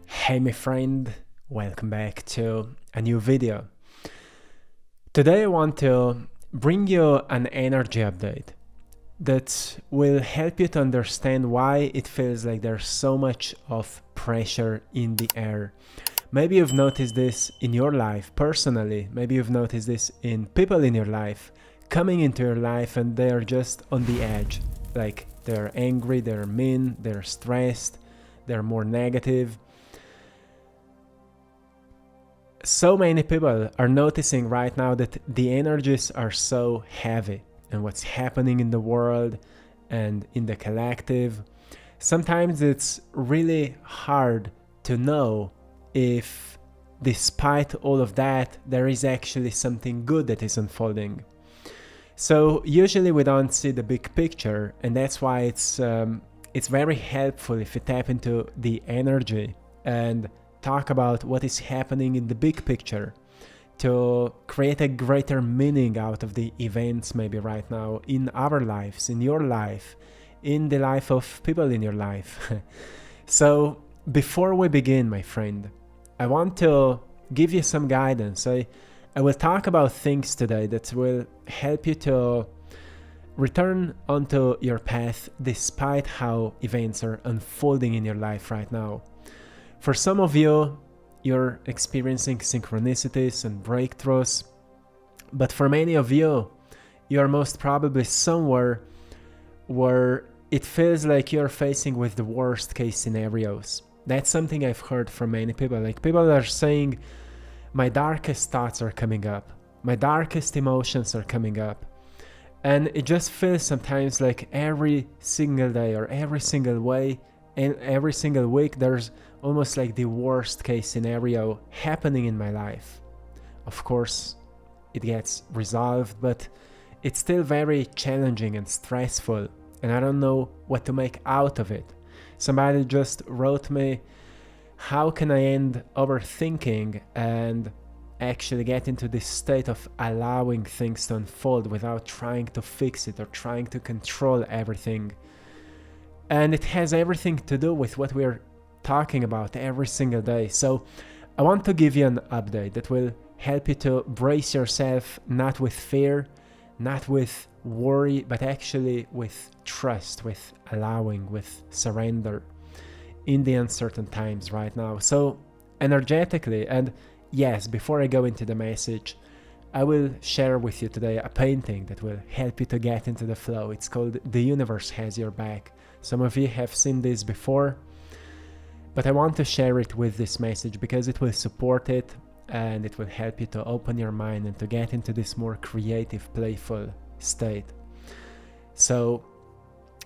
Hey my friend, welcome back to a new video. Today I want to bring you an energy update that will help you to understand why it feels like there's so much of pressure in the air. Maybe you've noticed this in your life personally, maybe you've noticed this in people in your life coming into your life and they're just on the edge. Like they're angry, they're mean, they're stressed, they're more negative. So many people are noticing right now that the energies are so heavy and what's happening in the world and in the collective. Sometimes it's really hard to know if despite all of that, there is actually something good that is unfolding. So usually we don't see the big picture, and that's why it's very helpful if you tap into the energy and talk about what is happening in the big picture to create a greater meaning out of the events maybe right now in our lives, in your life, in the life of people in your life. So before we begin, my friend, I want to give you some guidance. I will talk about things today that will help you to return onto your path despite how events are unfolding in your life right now. For some of you, you're experiencing synchronicities and breakthroughs, but for many of you, you're most probably somewhere where it feels like you're facing with the worst case scenarios. That's something I've heard from many people. Like people are saying, my darkest thoughts are coming up, my darkest emotions are coming up. And it just feels sometimes like every single day or every single way and every single week there's almost like the worst case scenario happening in my life. Of course, it gets resolved, but it's still very challenging and stressful, and I don't know what to make out of it. Somebody just wrote me, how can I end overthinking and actually get into this state of allowing things to unfold without trying to fix it or trying to control everything? And it has everything to do with what we're talking about every single day. So I want to give you an update that will help you to brace yourself, not with fear, not with worry, but actually with trust, with allowing, with surrender in the uncertain times right now. So energetically, and yes, before I go into the message, I will share with you today a painting that will help you to get into the flow. It's called The Universe Has Your Back. Some of you have seen this before, but I want to share it with this message because it will support it and it will help you to open your mind and to get into this more creative, playful state. So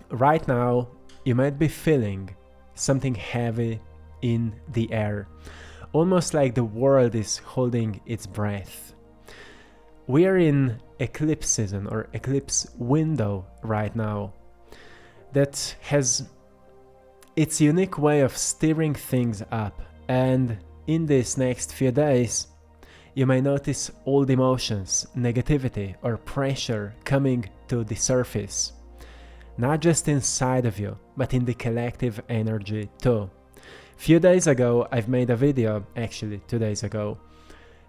right now, you might be feeling something heavy in the air, almost like the world is holding its breath. We are in eclipse season or eclipse window right now that has its unique way of stirring things up, and in these next few days you may notice old emotions, negativity or pressure coming to the surface, not just inside of you but in the collective energy too. Few days ago I've made a video, actually 2 days ago,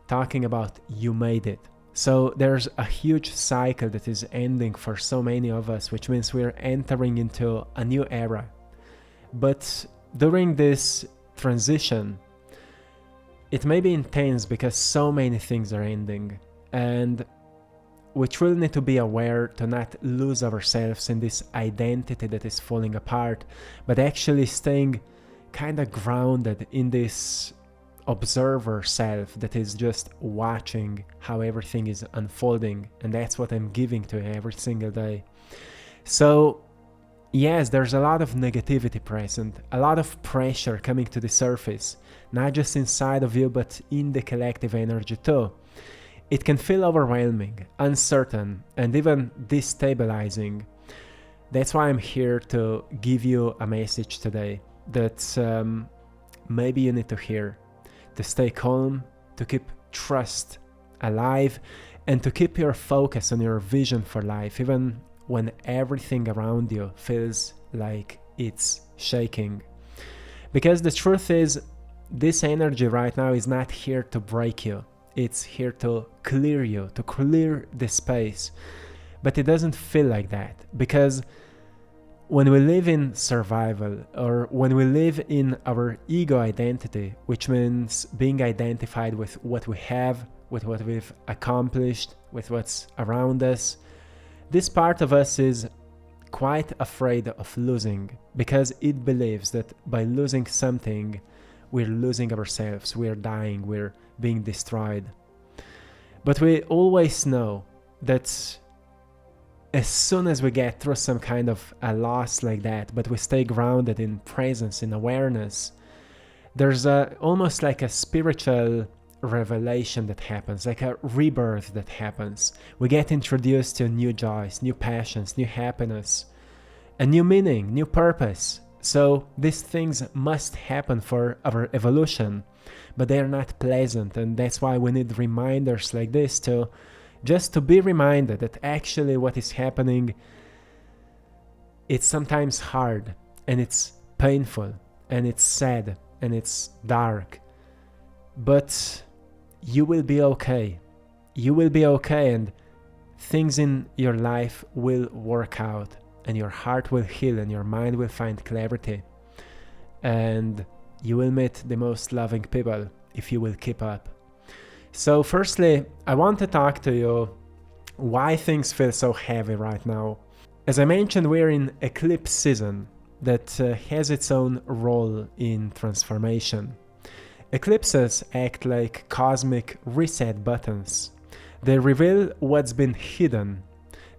talking about you made it. So there's a huge cycle that is ending for so many of us, which means we're entering into a new era. But during this transition, it may be intense because so many things are ending, and we truly need to be aware to not lose ourselves in this identity that is falling apart, but actually staying kind of grounded in this observer self that is just watching how everything is unfolding, and that's what I'm giving to you every single day. So yes, there's a lot of negativity present, a lot of pressure coming to the surface, not just inside of you, but in the collective energy too. It can feel overwhelming, uncertain, and even destabilizing. That's why I'm here to give you a message today that maybe you need to hear, to stay calm, to keep trust alive, and to keep your focus on your vision for life, even when everything around you feels like it's shaking. Because the truth is, this energy right now is not here to break you. It's here to clear you, to clear the space. But it doesn't feel like that, because when we live in survival, or when we live in our ego identity, which means being identified with what we have, with what we've accomplished, with what's around us, this part of us is quite afraid of losing, because it believes that by losing something, we're losing ourselves, we're dying, we're being destroyed. But we always know that as soon as we get through some kind of a loss like that, but we stay grounded in presence, in awareness, there's almost like a spiritual revelation that happens, like a rebirth that happens. We get introduced to new joys, new passions, new happiness, a new meaning, new purpose. So these things must happen for our evolution, but they are not pleasant, and that's why we need reminders like this to just to be reminded that actually what is happening, it's sometimes hard, and it's painful, and it's sad, and it's dark, but you will be okay. You will be okay, and things in your life will work out, and your heart will heal, and your mind will find clarity, and you will meet the most loving people if you will keep up. So firstly, I want to talk to you why things feel so heavy right now. As I mentioned, we're in Eclipse season that has its own role in transformation. Eclipses act like cosmic reset buttons. They reveal what's been hidden.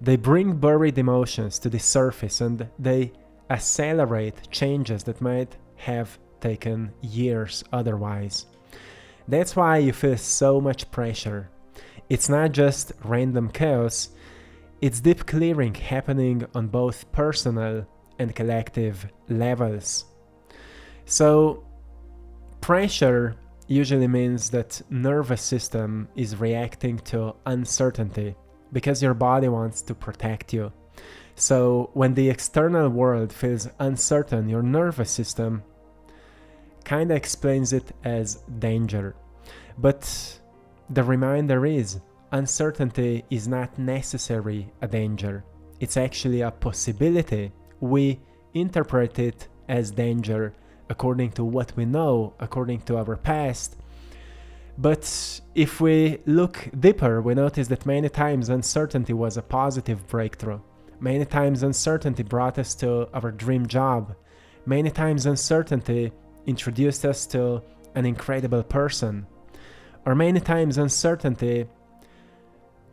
They bring buried emotions to the surface, and they accelerate changes that might have taken years otherwise. That's why you feel so much pressure. It's not just random chaos, it's deep clearing happening on both personal and collective levels. So, pressure usually means that nervous system is reacting to uncertainty because your body wants to protect you. So, when the external world feels uncertain, your nervous system kinda explains it as danger. But the reminder is, uncertainty is not necessarily a danger. It's actually a possibility. We interpret it as danger according to what we know, according to our past. But if we look deeper, we notice that many times uncertainty was a positive breakthrough. Many times uncertainty brought us to our dream job. Many times uncertainty introduced us to an incredible person. Or many times uncertainty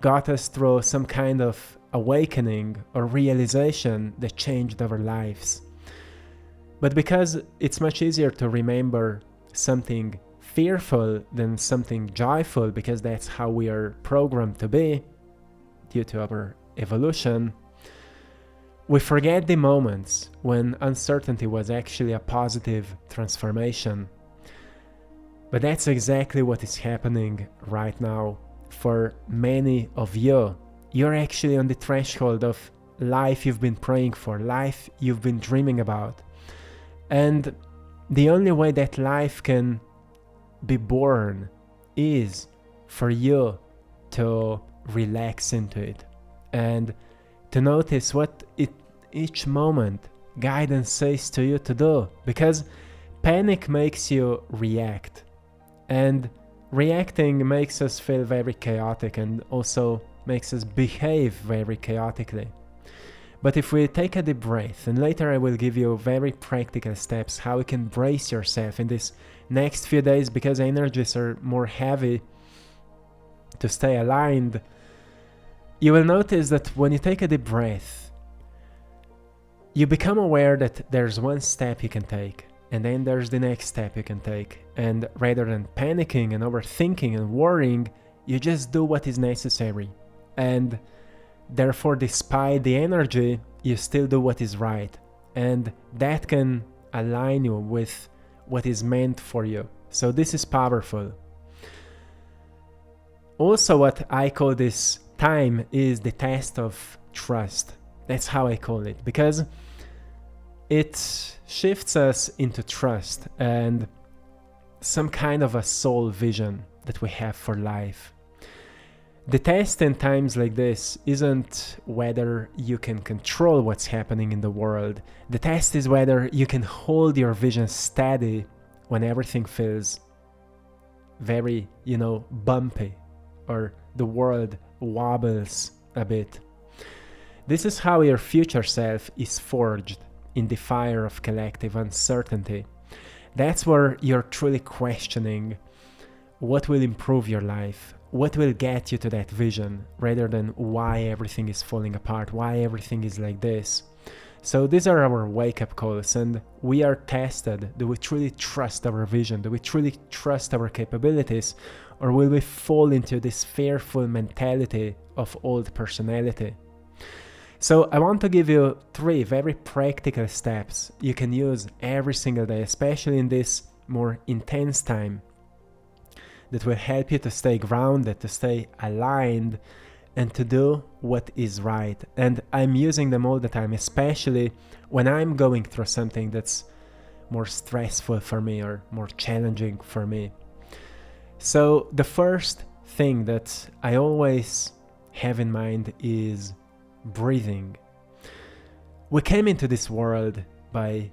got us through some kind of awakening or realization that changed our lives. But because it's much easier to remember something fearful than something joyful, because that's how we are programmed to be due to our evolution, we forget the moments when uncertainty was actually a positive transformation. But that's exactly what is happening right now for many of you. You're actually on the threshold of life you've been praying for, life you've been dreaming about. And the only way that life can be born is for you to relax into it and to notice what each moment guidance says to you to do. Because panic makes you react. And reacting makes us feel very chaotic and also makes us behave very chaotically. But if we take a deep breath, and later I will give you very practical steps how you can brace yourself in this next few days, because energies are more heavy, to stay aligned, you will notice that when you take a deep breath, you become aware that there's one step you can take. And then there's the next step you can take. And rather than panicking and overthinking and worrying, you just do what is necessary. And therefore, despite the energy, you still do what is right. And that can align you with what is meant for you. So this is powerful. Also, what I call this time is the test of trust. That's how I call it, because it shifts us into trust and some kind of a soul vision that we have for life. The test in times like this isn't whether you can control what's happening in the world. The test is whether you can hold your vision steady when everything feels very, bumpy, or the world wobbles a bit. This is how your future self is forged in the fire of collective uncertainty. That's where you're truly questioning what will improve your life, what will get you to that vision, rather than why everything is falling apart, why everything is like this. So these are our wake-up calls, and we are tested. Do we truly trust our vision? Do we truly trust our capabilities? Or will we fall into this fearful mentality of old personality? So I want to give you 3 very practical steps you can use every single day, especially in this more intense time, that will help you to stay grounded, to stay aligned, and to do what is right. And I'm using them all the time, especially when I'm going through something that's more stressful for me or more challenging for me. So the first thing that I always have in mind is breathing. We came into this world by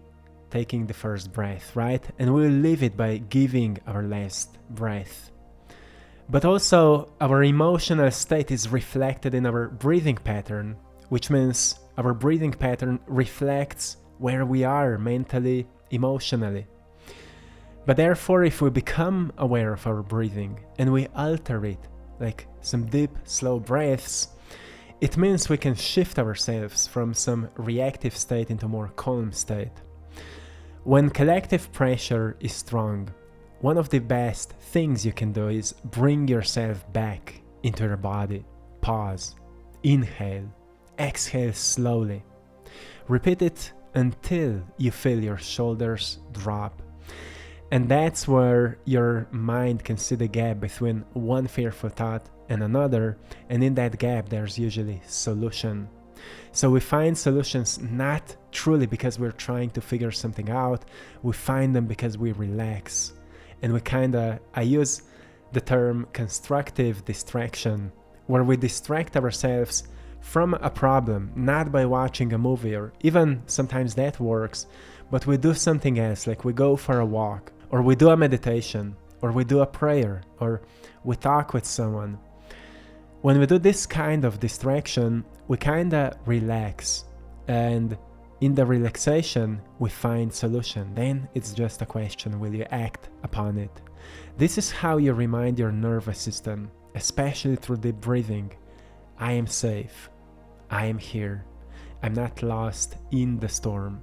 taking the first breath, right? And we'll leave it by giving our last breath. But also our emotional state is reflected in our breathing pattern, which means our breathing pattern reflects where we are mentally, emotionally. But therefore, if we become aware of our breathing and we alter it, like some deep, slow breaths, it means we can shift ourselves from some reactive state into a more calm state. When collective pressure is strong, one of the best things you can do is bring yourself back into your body. Pause, inhale, exhale slowly. Repeat it until you feel your shoulders drop. And that's where your mind can see the gap between one fearful thought and another, and in that gap there's usually solution. So we find solutions not truly because we're trying to figure something out, we find them because we relax. And I use the term constructive distraction, where we distract ourselves from a problem, not by watching a movie, or even sometimes that works, but we do something else, like we go for a walk, or we do a meditation, or we do a prayer, or we talk with someone. When we do this kind of distraction, we relax, and in the relaxation, we find solution. Then it's just a question, will you act upon it? This is how you remind your nervous system, especially through deep breathing, I am safe, I am here, I'm not lost in the storm.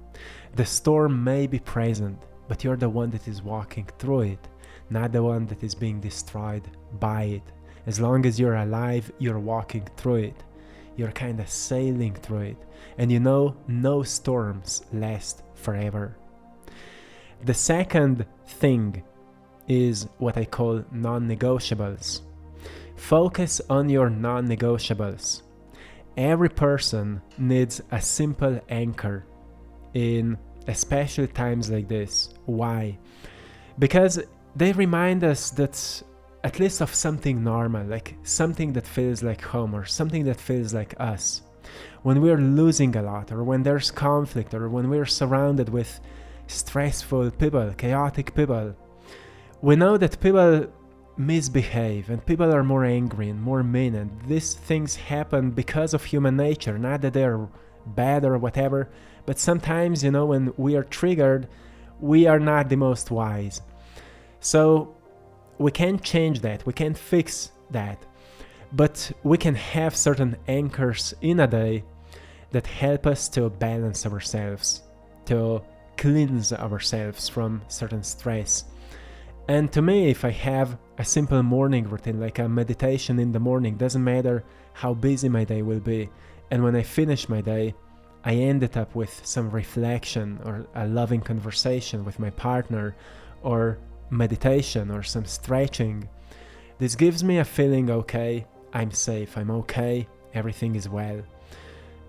The storm may be present, but you're the one that is walking through it, not the one that is being destroyed by it. As long as you're alive, you're walking through it. You're sailing through it. And no storms last forever. The second thing is what I call non-negotiables. Focus on your non-negotiables. Every person needs a simple anchor in especially times like this. Why? Because they remind us that at least of something normal, like something that feels like home or something that feels like us. When we're losing a lot, or when there's conflict, or when we're surrounded with stressful people, chaotic people, we know that people misbehave and people are more angry and more mean, and these things happen because of human nature, not that they're bad or whatever, but sometimes, when we are triggered, we are not the most wise. So we can't change that, we can't fix that, but we can have certain anchors in a day that help us to balance ourselves, to cleanse ourselves from certain stress. And to me, if I have a simple morning routine, like a meditation in the morning, doesn't matter how busy my day will be, and when I finish my day, I ended up with some reflection or a loving conversation with my partner, or meditation or some stretching. This gives me a feeling, okay, I'm safe, I'm okay, everything is well.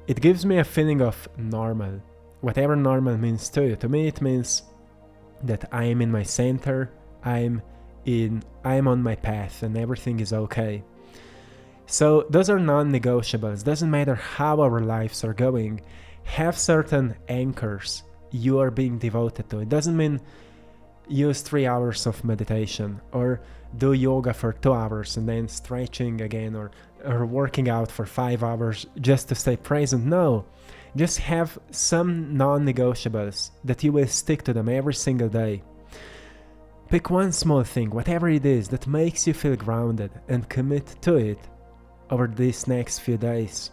it gives me a feeling of normal, whatever normal means to you. To me, it means that I am in my center, I am on my path, and everything is okay. So those are non-negotiables. Doesn't matter how our lives are going. Have certain anchors you are being devoted to. It doesn't mean use 3 hours of meditation or do yoga for 2 hours and then stretching again, or working out for 5 hours just to stay present. No, just have some non-negotiables that you will stick to them every single day. Pick one small thing, whatever it is, that makes you feel grounded, and commit to it over these next few days.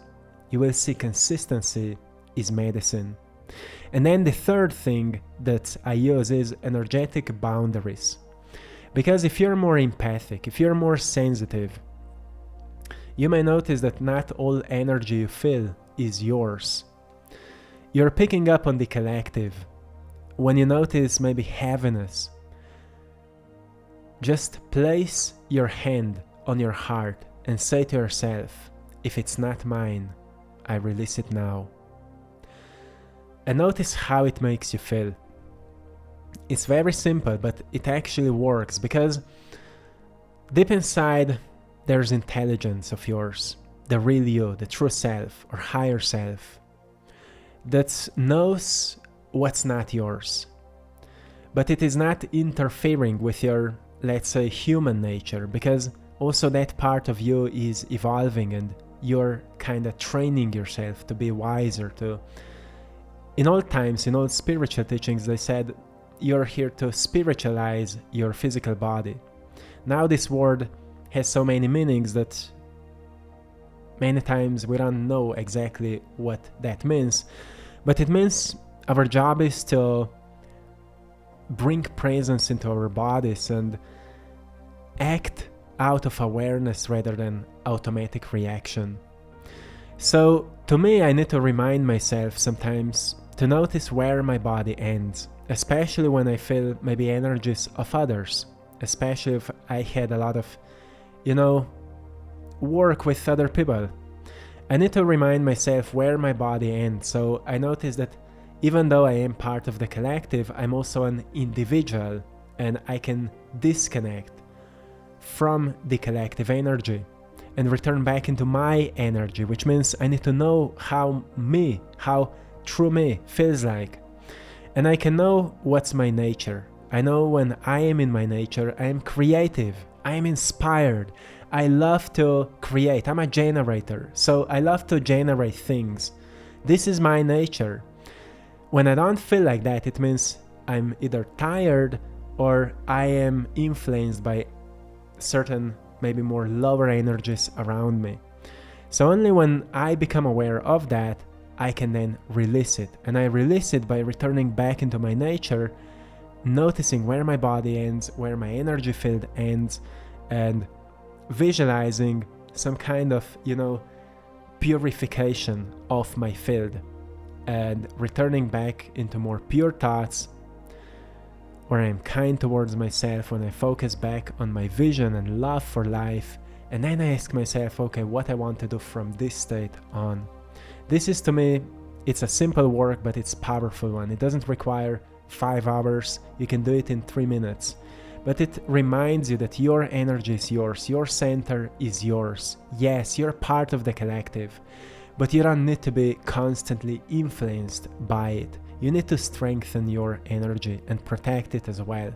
You will see consistency is medicine. And then the third thing that I use is energetic boundaries. Because if you're more empathic, if you're more sensitive, you may notice that not all energy you feel is yours. You're picking up on the collective. When you notice maybe heaviness, just place your hand on your heart and say to yourself, if it's not mine, I release it now. And notice how it makes you feel. It's very simple, but it actually works, because deep inside there's intelligence of yours, the real you, the true self or higher self, that knows what's not yours. But it is not interfering with your, let's say, human nature, because also that part of you is evolving and you're kind of training yourself to be wiser. In all times, in all spiritual teachings, they said you're here to spiritualize your physical body. Now this word has so many meanings that many times we don't know exactly what that means. But it means our job is to bring presence into our bodies and act out of awareness rather than automatic reaction. So to me, I need to remind myself sometimes to notice where my body ends, especially when I feel maybe energies of others, especially if I had a lot of, work with other people. I need to remind myself where my body ends. So I notice that even though I am part of the collective, I'm also an individual, and I can disconnect from the collective energy and return back into my energy, which means I need to know how true me feels like. And I can know what's my nature. I know when I am in my nature, I am creative, I am inspired, I love to create, I'm a generator, so I love to generate things. This is my nature. When I don't feel like that, it means I'm either tired or I am influenced by certain, maybe more lower energies around me. So only when I become aware of that, I can then release it. And I release it by returning back into my nature, noticing where my body ends, where my energy field ends, and visualizing some kind of, purification of my field, and returning back into more pure thoughts, where I am kind towards myself, when I focus back on my vision and love for life. And then I ask myself, okay, what I want to do from this state on. This is, to me, it's a simple work, but it's a powerful one. It doesn't require 5 hours. You can do it in 3 minutes. But it reminds you that your energy is yours. Your center is yours. Yes, you're part of the collective, but you don't need to be constantly influenced by it. You need to strengthen your energy and protect it as well.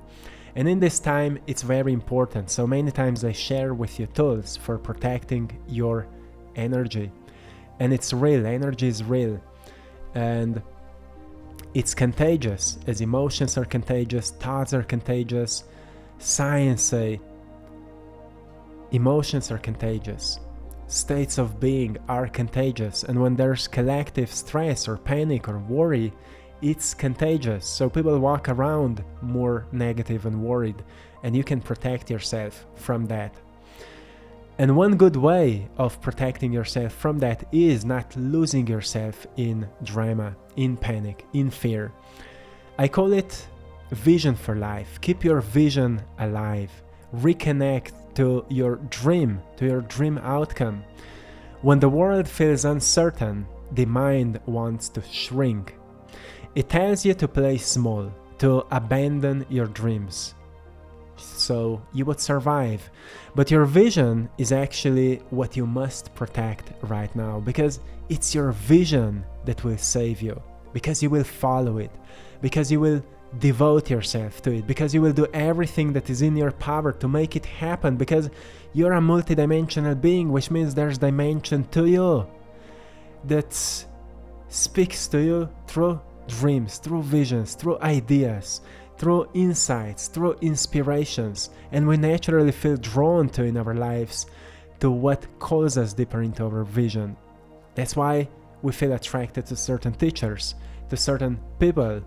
And in this time, it's very important. So many times I share with you tools for protecting your energy. And it's real, energy is real. And it's contagious, as emotions are contagious, thoughts are contagious. Science say emotions are contagious. States of being are contagious. And when there's collective stress or panic or worry, it's contagious. So people walk around more negative and worried, and you can protect yourself from that. And one good way of protecting yourself from that is not losing yourself in drama, in panic, in fear. I call it vision for life. Keep your vision alive. Reconnect to your dream outcome. When the world feels uncertain, the mind wants to shrink. It tells you to play small, to abandon your dreams, so you would survive. But your vision is actually what you must protect right now, because it's your vision that will save you, because you will follow it, because you will devote yourself to it, because you will do everything that is in your power to make it happen, because you're a multidimensional being, which means there's dimension to you that speaks to you through dreams, through visions, through ideas, through insights, through inspirations, and we naturally feel drawn to in our lives to what calls us deeper into our vision. That's why we feel attracted to certain teachers, to certain people,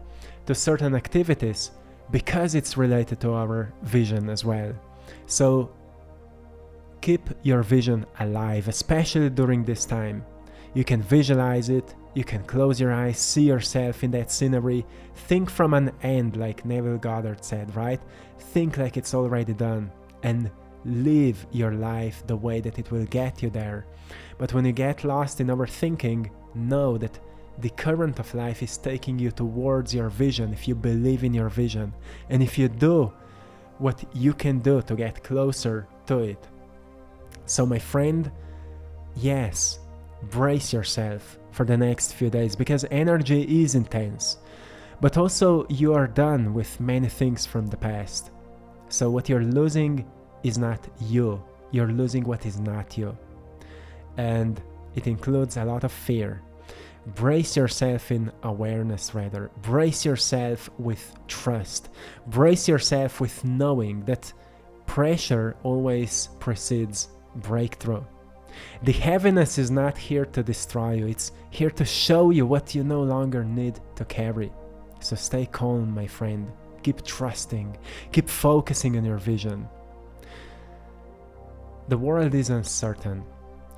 to certain activities, because it's related to our vision as well. So keep your vision alive, especially during this time. You can visualize it, you can close your eyes, see yourself in that scenery, think from an end, like Neville Goddard said, right? Think like it's already done, and live your life the way that it will get you there. But when you get lost in overthinking, know that the current of life is taking you towards your vision if you believe in your vision, and if you do what you can do to get closer to it. So my friend, yes, brace yourself for the next few days, because energy is intense, but also you are done with many things from the past. So what you're losing is not you, you're losing what is not you, and it includes a lot of fear. Brace yourself in awareness, rather. Brace yourself with trust. Brace yourself with knowing that pressure always precedes breakthrough. The heaviness is not here to destroy you, it's here to show you what you no longer need to carry. So stay calm, my friend. Keep trusting. Keep focusing on your vision. The world is uncertain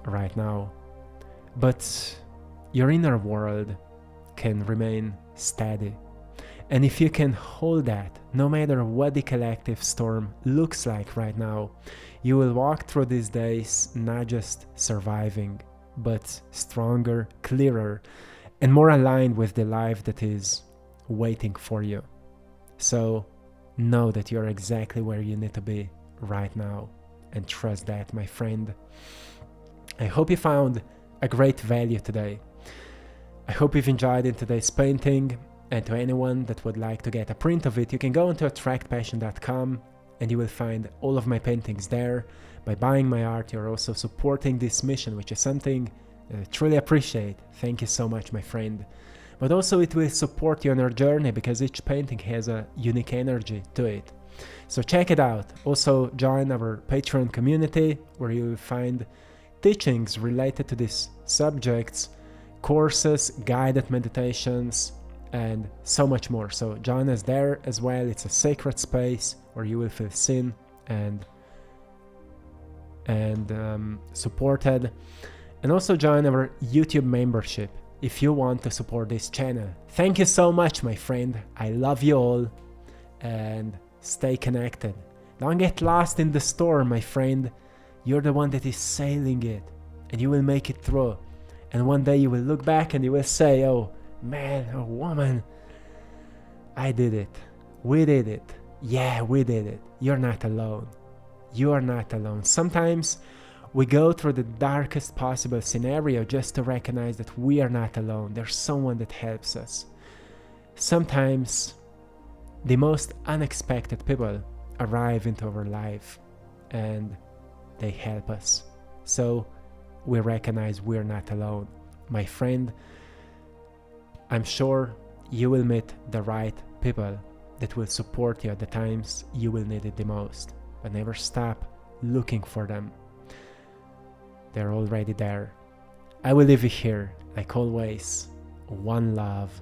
right now, but your inner world can remain steady. And if you can hold that, no matter what the collective storm looks like right now, you will walk through these days not just surviving, but stronger, clearer, and more aligned with the life that is waiting for you. So know that you're exactly where you need to be right now, and trust that, my friend. I hope you found a great value today. I hope you've enjoyed in today's painting, and to anyone that would like to get a print of it, you can go onto AttractPassion.com and you will find all of my paintings there. By buying my art, you're also supporting this mission, which is something that I truly appreciate. Thank you so much, my friend. But also it will support you on your journey, because each painting has a unique energy to it. So check it out. Also join our Patreon community, where you will find teachings related to these subjects, courses, guided meditations, and so much more. So join us there as well. It's a sacred space where you will feel seen and supported. And also join our YouTube membership if you want to support this channel. Thank you so much, my friend. I love you all, and stay connected. Don't get lost in the storm, my friend. You're the one that is sailing it, and you will make it through. And one day you will look back and you will say, oh man, oh woman, I did it. We did it. Yeah, we did it. You're not alone. You are not alone. Sometimes we go through the darkest possible scenario just to recognize that we are not alone. There's someone that helps us. Sometimes the most unexpected people arrive into our life and they help us. So we recognize we're not alone. My friend, I'm sure you will meet the right people that will support you at the times you will need it the most. But never stop looking for them. They're already there. I will leave you here, like always. One love.